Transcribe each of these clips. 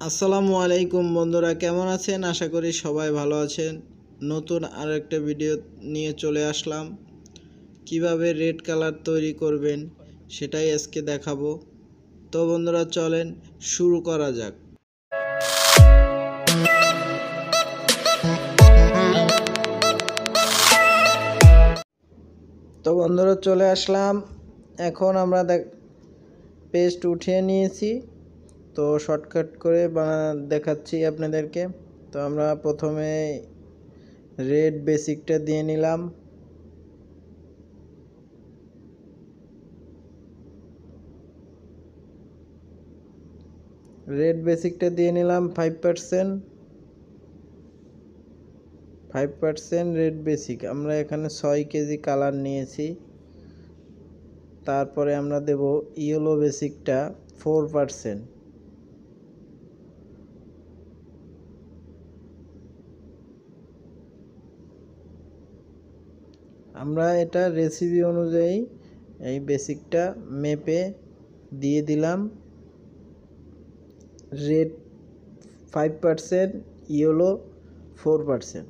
আসসালামু আলাইকুম বন্ধুরা, কেমন আছেন? আশা করি সবাই ভালো আছেন। নতুন আরেকটা ভিডিও নিয়ে চলে আসলাম। কিভাবে রেড কালার তৈরি করবেন সেটাই আজকে দেখাবো। তো বন্ধুরা চলেন শুরু করা যাক। তো বন্ধুরা চলে আসলাম। এখন আমরা পেস্ট উঠিয়ে নিয়েছি। তো শর্টকাট করে দেখাচ্ছি আপনাদেরকে। তো আমরা প্রথমে রেড বেসিকটা দিয়ে নিলাম। রেড বেসিকটা দিয়ে নিলাম 5% রেড বেসিক। আমরা এখানে 6 কেজি কালার নিয়েছি। তারপরে আমরা দেব ইয়েলো বেসিকটা 4%। আমরা এটা রেসিপি অনুযায়ী এই বেসিকটা মেপে দিয়ে দিলাম। Red 5%, yellow 4%।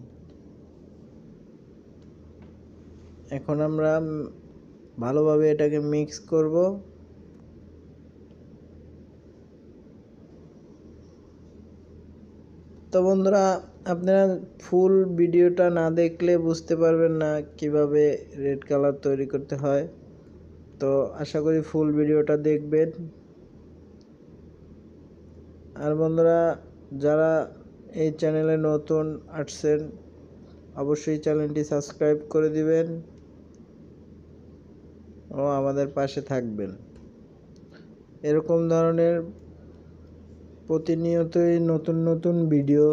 এখন আমরা ভালোভাবে এটাকে মিক্স করব। তো বন্ধুরা, আপনারা ফুল ভিডিওটা না দেখলে বুঝতে পারবেন না কিভাবে রেড কালার তৈরি করতে হয়। তো আশা করি ফুল ভিডিওটা দেখবেন। আর বন্ধুরা, যারা এই চ্যানেলে নতুন আসছেন অবশ্যই চ্যানেলটি সাবস্ক্রাইব করে দিবেন ও আমাদের পাশে থাকবেন। এরকম ধরনের প্রতিনিয়তই নতুন নতুন ভিডিও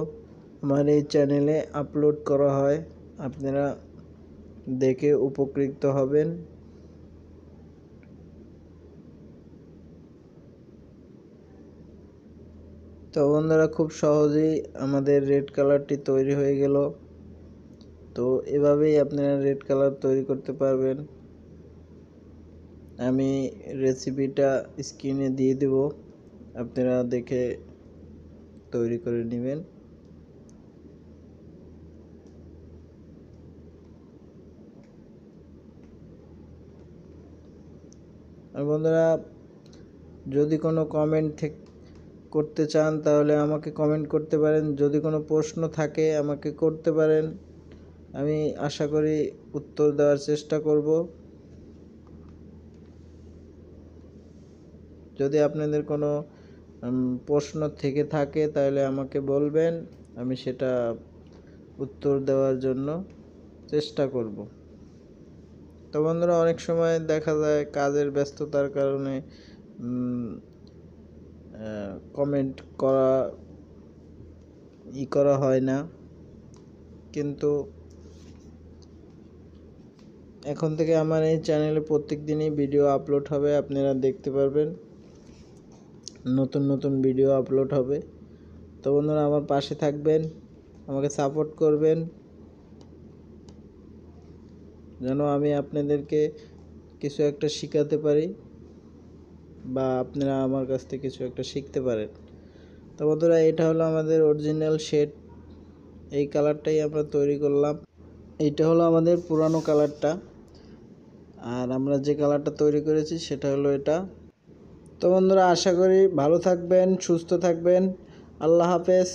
আমার এই চ্যানেলে আপলোড করা হয়। আপনারা দেখে উপকৃত হবেন। তো বন্ধুরা, খুব সহজেই আমাদের রেড কালারটি তৈরি হয়ে গেল। তো এভাবেই আপনারা রেড কালার তৈরি করতে পারবেন। আমি রেসিপিটা স্ক্রিনে দিয়ে দেব, আপনারা দেখে তৈরি করে নেবেন। আর বন্ধুরা, যদি কোনো কমেন্ট করতে চান তাহলে আমাকে কমেন্ট করতে পারেন। যদি কোনো প্রশ্ন থাকে আমাকে করতে পারেন, আমি আশা করি উত্তর দেওয়ার চেষ্টা করব। যদি আপনাদের কোনো প্রশ্ন থেকে থাকে তাহলে আমাকে বলবেন, আমি সেটা উত্তর দেওয়ার জন্য চেষ্টা করব। তো বন্ধুরা, অনেক সময় দেখা যায় কাজের ব্যস্ততার কারণে কমেন্ট করা হয় না, কিন্তু এখন থেকে আমার এই চ্যানেলে প্রত্যেক দিনই ভিডিও আপলোড হবে। আপনারা দেখতে পারবেন, নতুন নতুন ভিডিও আপলোড হবে। তো বন্ধুরা, আমার পাশে থাকবেন, আমাকে সাপোর্ট করবেন যেন আমি আপনাদেরকে কিছু একটা শেখাতে পারি বা আপনারা আমার কাছ থেকে কিছু একটা শিখতে পারেন। তো বন্ধুরা, এটা হলো আমাদের অরিজিনাল শেড। এই কালারটাই আমরা তৈরি করলাম। এইটা হলো আমাদের পুরানো কালারটা, আর আমরা যে কালারটা তৈরি করেছি সেটা হলো এটা। তো বন্ধুরা, আশা করি ভালো থাকবেন, সুস্থ থাকবেন। আল্লাহ হাফেজ।